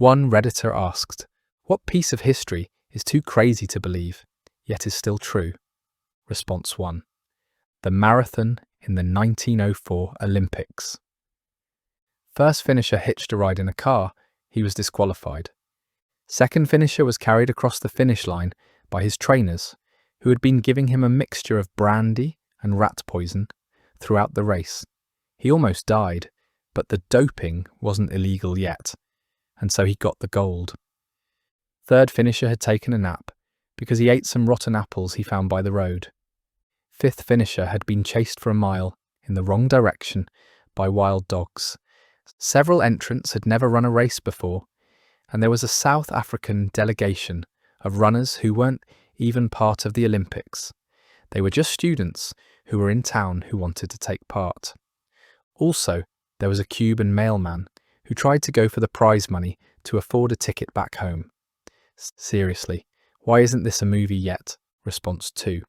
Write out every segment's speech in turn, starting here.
One Redditor asked, "What piece of history is too crazy to believe, yet is still true?" Response 1. The marathon in the 1904 Olympics. First finisher hitched a ride in a car. He was disqualified. Second finisher was carried across the finish line by his trainers, who had been giving him a mixture of brandy and rat poison throughout the race. He almost died, but the doping wasn't illegal yet, and so he got the gold. Third finisher had taken a nap because he ate some rotten apples he found by the road. Fifth finisher had been chased for a mile in the wrong direction by wild dogs. Several entrants had never run a race before, and there was a South African delegation of runners who weren't even part of the Olympics. They were just students who were in town who wanted to take part. Also, there was a Cuban mailman who tried to go for the prize money to afford a ticket back home. Seriously, why isn't this a movie yet? Response 2.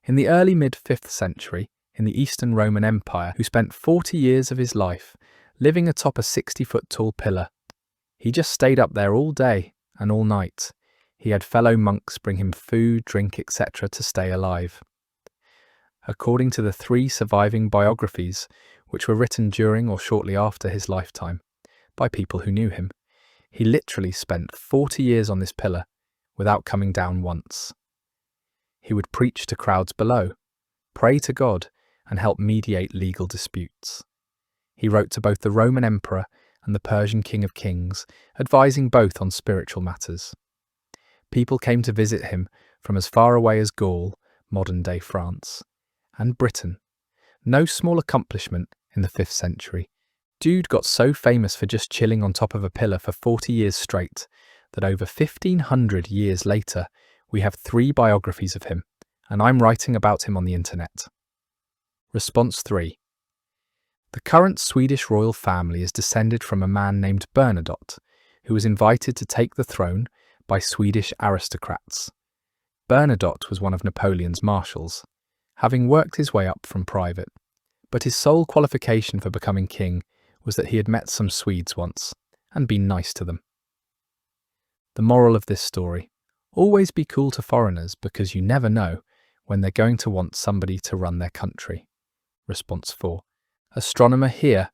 In the early mid-5th century, in the Eastern Roman Empire, who spent 40 years of his life living atop a 60-foot-tall pillar. He just stayed up there all day and all night. He had fellow monks bring him food, drink, etc. to stay alive. According to the 3 surviving biographies, which were written during or shortly after his lifetime, by people who knew him, he literally spent 40 years on this pillar without coming down once. He would preach to crowds below, pray to God, and help mediate legal disputes. He wrote to both the Roman Emperor and the Persian King of Kings, advising both on spiritual matters. People came to visit him from as far away as Gaul, modern-day France, and Britain. No small accomplishment in the 5th century. Dude got so famous for just chilling on top of a pillar for 40 years straight that over 1,500 years later, we have 3 biographies of him, and I'm writing about him on the internet. Response 3. The current Swedish royal family is descended from a man named Bernadotte, who was invited to take the throne by Swedish aristocrats. Bernadotte was one of Napoleon's marshals, having worked his way up from private, but his sole qualification for becoming king was that he had met some Swedes once and been nice to them. The moral of this story: always be cool to foreigners because you never know when they're going to want somebody to run their country. Response 4. Astronomer here.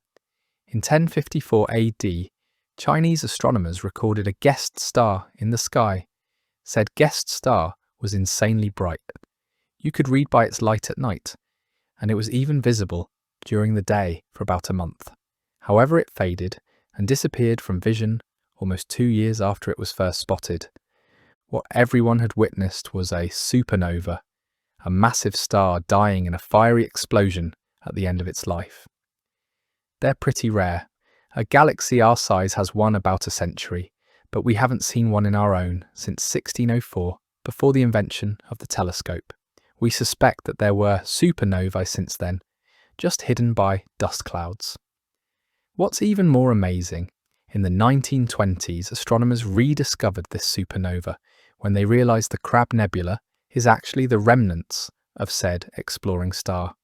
In 1054 AD, Chinese astronomers recorded a guest star in the sky. Said guest star was insanely bright. You could read by its light at night, and it was even visible during the day for about a month. However, it faded and disappeared from vision almost 2 years after it was first spotted. What everyone had witnessed was a supernova, a massive star dying in a fiery explosion at the end of its life. They're pretty rare. A galaxy our size has one about a century, but we haven't seen one in our own since 1604, before the invention of the telescope. We suspect that there were supernovae since then, just hidden by dust clouds. What's even more amazing, in the 1920s, astronomers rediscovered this supernova when they realized the Crab Nebula is actually the remnants of said exploring star.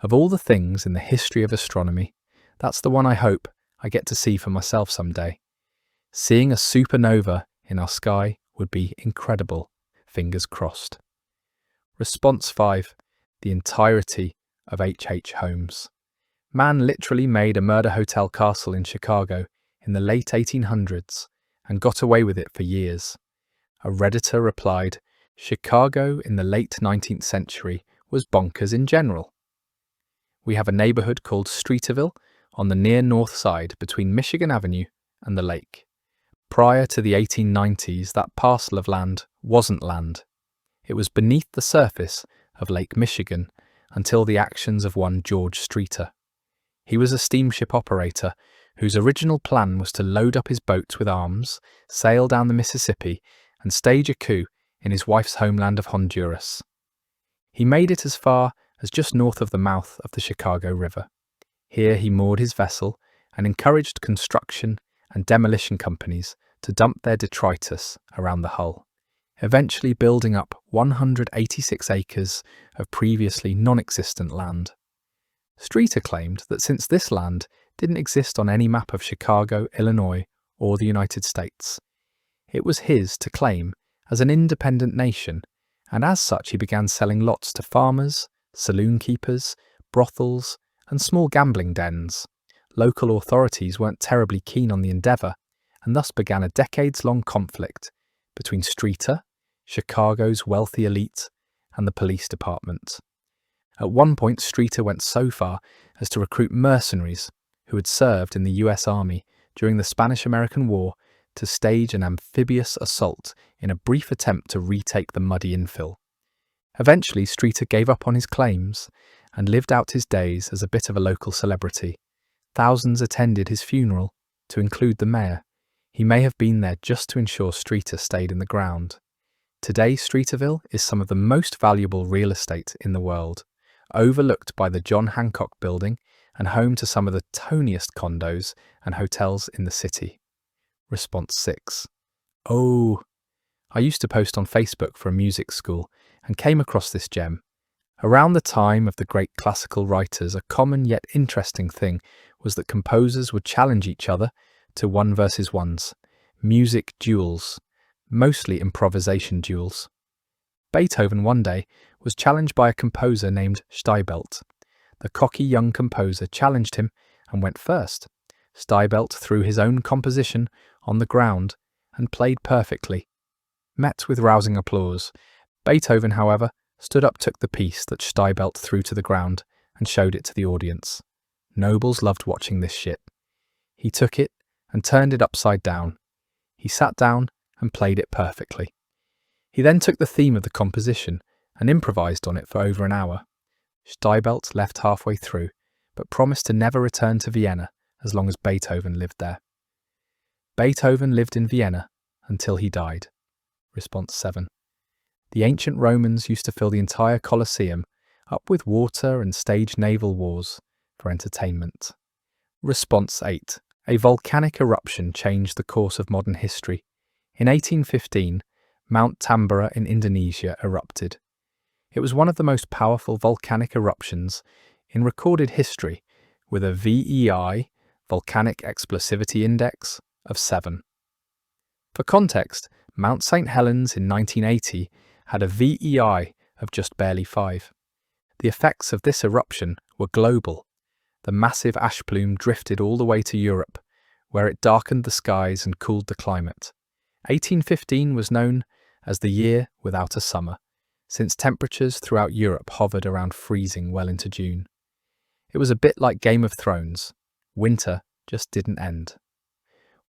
Of all the things in the history of astronomy, that's the one I hope I get to see for myself someday. Seeing a supernova in our sky would be incredible, fingers crossed. Response 5. The entirety of H.H. Holmes. Man literally made a murder hotel castle in Chicago in the late 1800s and got away with it for years. A Redditor replied, "Chicago in the late 19th century was bonkers in general." We have a neighborhood called Streeterville on the near north side between Michigan Avenue and the lake. Prior to the 1890s, that parcel of land wasn't land. It was beneath the surface of Lake Michigan until the actions of one George Streeter. He was a steamship operator whose original plan was to load up his boats with arms, sail down the Mississippi, and stage a coup in his wife's homeland of Honduras. He made it as far as just north of the mouth of the Chicago River. Here he moored his vessel and encouraged construction and demolition companies to dump their detritus around the hull, eventually building up 186 acres of previously non-existent land. Streeter claimed that since this land didn't exist on any map of Chicago, Illinois, or the United States. It was his to claim as an independent nation, and as such he began selling lots to farmers, saloon keepers, brothels, and small gambling dens. Local authorities weren't terribly keen on the endeavour, and thus began a decades-long conflict between Streeter, Chicago's wealthy elite, and the police department. At one point, Streeter went so far as to recruit mercenaries who had served in the US Army during the Spanish-American War to stage an amphibious assault in a brief attempt to retake the muddy infill. Eventually, Streeter gave up on his claims and lived out his days as a bit of a local celebrity. Thousands attended his funeral, to include the mayor. He may have been there just to ensure Streeter stayed in the ground. Today, Streeterville is some of the most valuable real estate in the world, overlooked by the John Hancock Building and home to some of the toniest condos and hotels in the city. Response 6. Oh, I used to post on Facebook for a music school and came across this gem. Around the time of the great classical writers, a common yet interesting thing was that composers would challenge each other to 1 versus 1s, music duels, mostly improvisation duels. Beethoven one day was challenged by a composer named Steibelt. The cocky young composer challenged him and went first. Steibelt threw his own composition on the ground and played perfectly, met with rousing applause. Beethoven, however, stood up, took the piece that Steibelt threw to the ground and showed it to the audience. Nobles loved watching this shit. He took it and turned it upside down. He sat down and played it perfectly. He then took the theme of the composition and improvised on it for over an hour. Steibelt left halfway through, but promised to never return to Vienna as long as Beethoven lived there. Beethoven lived in Vienna until he died. Response 7. The ancient Romans used to fill the entire Colosseum up with water and stage naval wars for entertainment. Response 8. A volcanic eruption changed the course of modern history. In 1815, Mount Tambora in Indonesia erupted. It was one of the most powerful volcanic eruptions in recorded history, with a VEI, Volcanic Explosivity Index, of 7. For context, Mount St. Helens in 1980 had a VEI of just barely 5. The effects of this eruption were global. The massive ash plume drifted all the way to Europe, where it darkened the skies and cooled the climate. 1815 was known as the year without a summer, since temperatures throughout Europe hovered around freezing well into June. It was a bit like Game of Thrones. Winter just didn't end.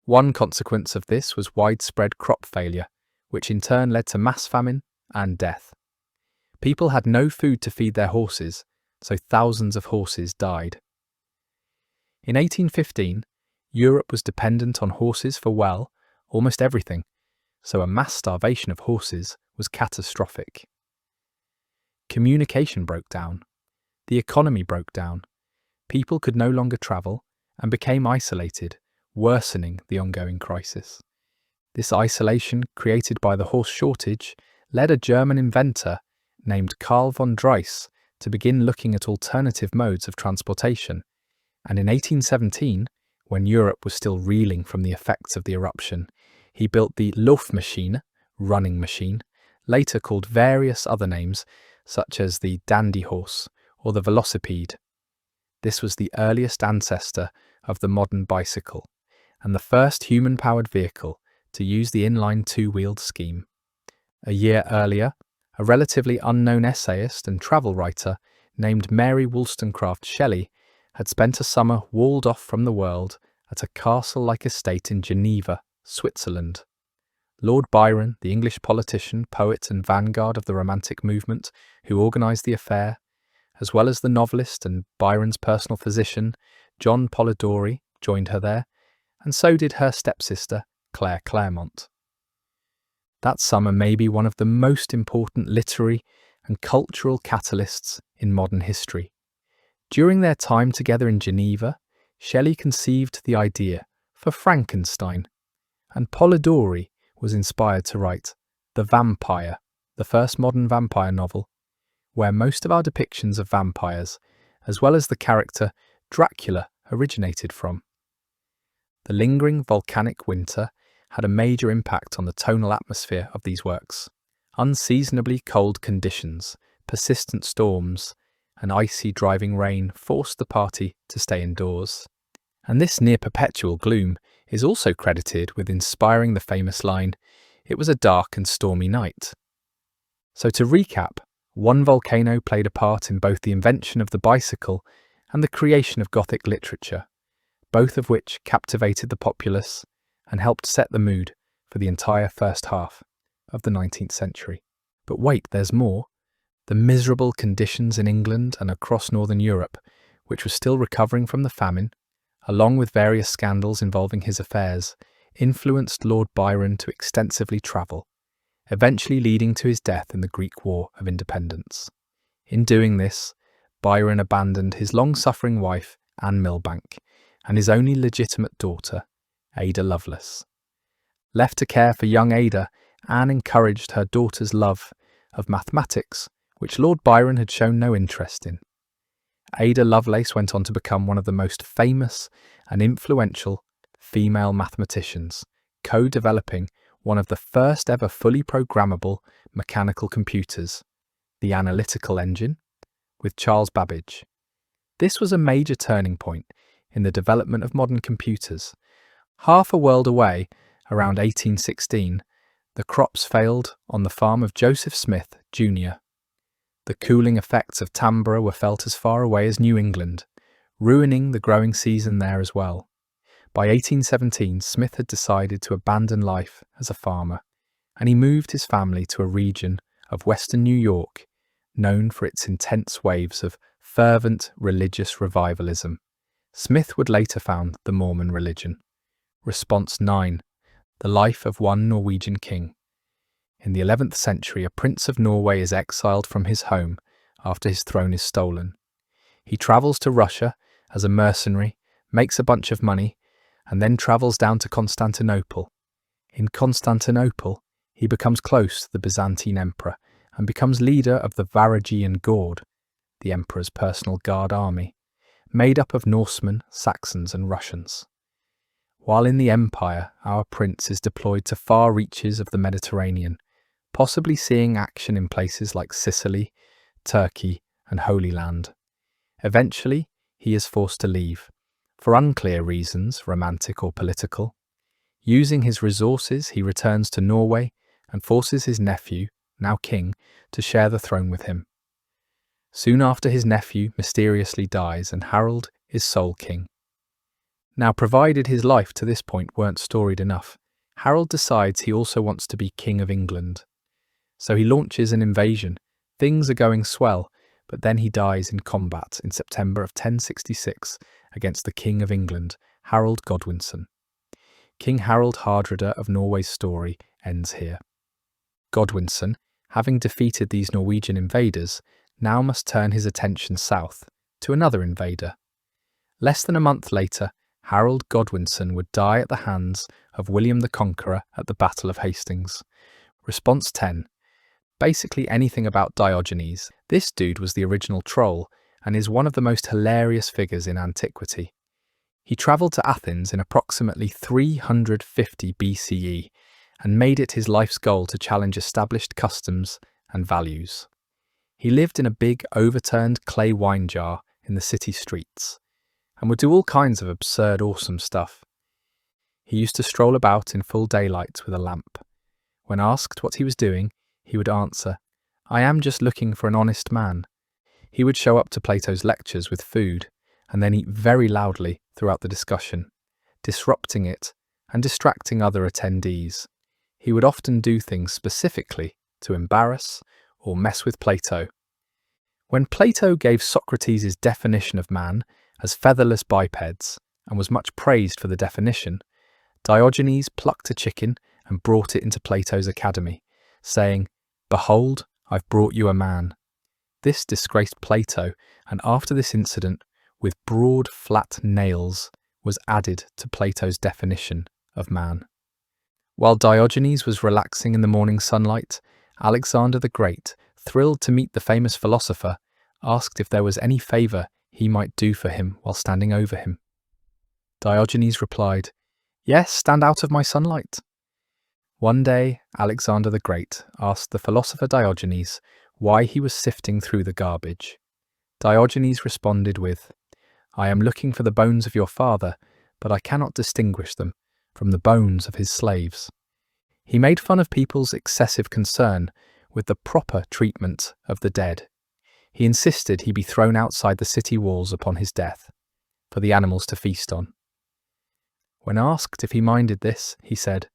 One consequence of this was widespread crop failure, which in turn led to mass famine and death. People had no food to feed their horses, so thousands of horses died. In 1815, Europe was dependent on horses for, almost everything, so a mass starvation of horses was catastrophic. Communication broke down. The economy broke down. People could no longer travel and became isolated, worsening the ongoing crisis. This isolation, created by the horse shortage, led a German inventor named Karl von Drais to begin looking at alternative modes of transportation. And in 1817, when Europe was still reeling from the effects of the eruption, he built the Laufmaschine, running machine, later called various other names such as the dandy horse or the velocipede. This was the earliest ancestor of the modern bicycle and the first human-powered vehicle to use the inline two-wheeled scheme. A year earlier, a relatively unknown essayist and travel writer named Mary Wollstonecraft Shelley had spent a summer walled off from the world at a castle-like estate in Geneva, Switzerland. Lord Byron, the English politician, poet and vanguard of the Romantic movement who organised the affair, as well as the novelist and Byron's personal physician, John Polidori, joined her there, and so did her stepsister, Claire Clairmont. That summer may be one of the most important literary and cultural catalysts in modern history. During their time together in Geneva, Shelley conceived the idea for Frankenstein, and Polidori was inspired to write The Vampire, the first modern vampire novel, where most of our depictions of vampires, as well as the character Dracula originated from. The lingering volcanic winter had a major impact on the tonal atmosphere of these works. Unseasonably cold conditions, persistent storms, and icy driving rain forced the party to stay indoors. And this near-perpetual gloom is also credited with inspiring the famous line, "It was a dark and stormy night." So to recap, one volcano played a part in both the invention of the bicycle and the creation of Gothic literature, both of which captivated the populace and helped set the mood for the entire first half of the 19th century. But wait, there's more. The miserable conditions in England and across Northern Europe, which was still recovering from the famine, along with various scandals involving his affairs, influenced Lord Byron to extensively travel, eventually leading to his death in the Greek War of Independence. In doing this, Byron abandoned his long-suffering wife, Anne Milbank, and his only legitimate daughter, Ada Lovelace. Left to care for young Ada, Anne encouraged her daughter's love of mathematics, which Lord Byron had shown no interest in. Ada Lovelace went on to become one of the most famous and influential female mathematicians, co-developing one of the first ever fully programmable mechanical computers, the analytical engine, with Charles Babbage. This was a major turning point in the development of modern computers. Half a world away, around 1816, the crops failed on the farm of Joseph Smith, Jr. The cooling effects of Tambora were felt as far away as New England, ruining the growing season there as well. By 1817, Smith had decided to abandon life as a farmer, and he moved his family to a region of western New York known for its intense waves of fervent religious revivalism. Smith would later found the Mormon religion. Response 9. The life of one Norwegian king. In the 11th century, a prince of Norway is exiled from his home after his throne is stolen. He travels to Russia as a mercenary, makes a bunch of money, and then travels down to Constantinople. In Constantinople, he becomes close to the Byzantine emperor and becomes leader of the Varangian Guard, the emperor's personal guard army, made up of Norsemen, Saxons and Russians. While in the empire, our prince is deployed to far reaches of the Mediterranean, possibly seeing action in places like Sicily, Turkey and Holy Land. Eventually, he is forced to leave, for unclear reasons, romantic or political. Using his resources, he returns to Norway and forces his nephew, now king, to share the throne with him. Soon after, his nephew mysteriously dies and Harold is sole king. Now, provided his life to this point weren't storied enough, Harold decides he also wants to be King of England. So he launches an invasion. Things are going swell, but then he dies in combat in September of 1066 against the King of England, Harold Godwinson. King Harold Hardrada of Norway's story ends here. Godwinson, having defeated these Norwegian invaders, now must turn his attention south to another invader. Less than a month later, Harold Godwinson would die at the hands of William the Conqueror at the Battle of Hastings. Response 10. Basically anything about Diogenes. This dude was the original troll and is one of the most hilarious figures in antiquity. He travelled to Athens in approximately 350 BCE and made it his life's goal to challenge established customs and values. He lived in a big overturned clay wine jar in the city streets and would do all kinds of absurd, awesome stuff. He used to stroll about in full daylight with a lamp. When asked what he was doing, he would answer, "I am just looking for an honest man." He would show up to Plato's lectures with food and then eat very loudly throughout the discussion, disrupting it and distracting other attendees. He would often do things specifically to embarrass or mess with Plato. When Plato gave Socrates' definition of man as featherless bipeds and was much praised for the definition, Diogenes plucked a chicken and brought it into Plato's academy, saying, "Behold, I've brought you a man." This disgraced Plato, and after this incident, with broad, flat nails, was added to Plato's definition of man. While Diogenes was relaxing in the morning sunlight, Alexander the Great, thrilled to meet the famous philosopher, asked if there was any favour he might do for him while standing over him. Diogenes replied, "Yes, stand out of my sunlight." One day, Alexander the Great asked the philosopher Diogenes why he was sifting through the garbage. Diogenes responded with, "I am looking for the bones of your father, but I cannot distinguish them from the bones of his slaves." He made fun of people's excessive concern with the proper treatment of the dead. He insisted he be thrown outside the city walls upon his death, for the animals to feast on. When asked if he minded this, he said,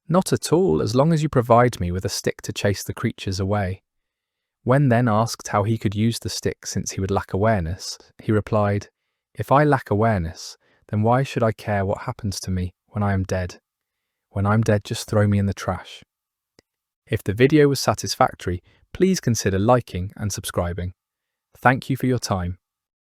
"Not at all, as long as you provide me with a stick to chase the creatures away." When then asked how he could use the stick since he would lack awareness, he replied, "If I lack awareness, then why should I care what happens to me when I am dead? When I'm dead, just throw me in the trash." If the video was satisfactory, please consider liking and subscribing. Thank you for your time.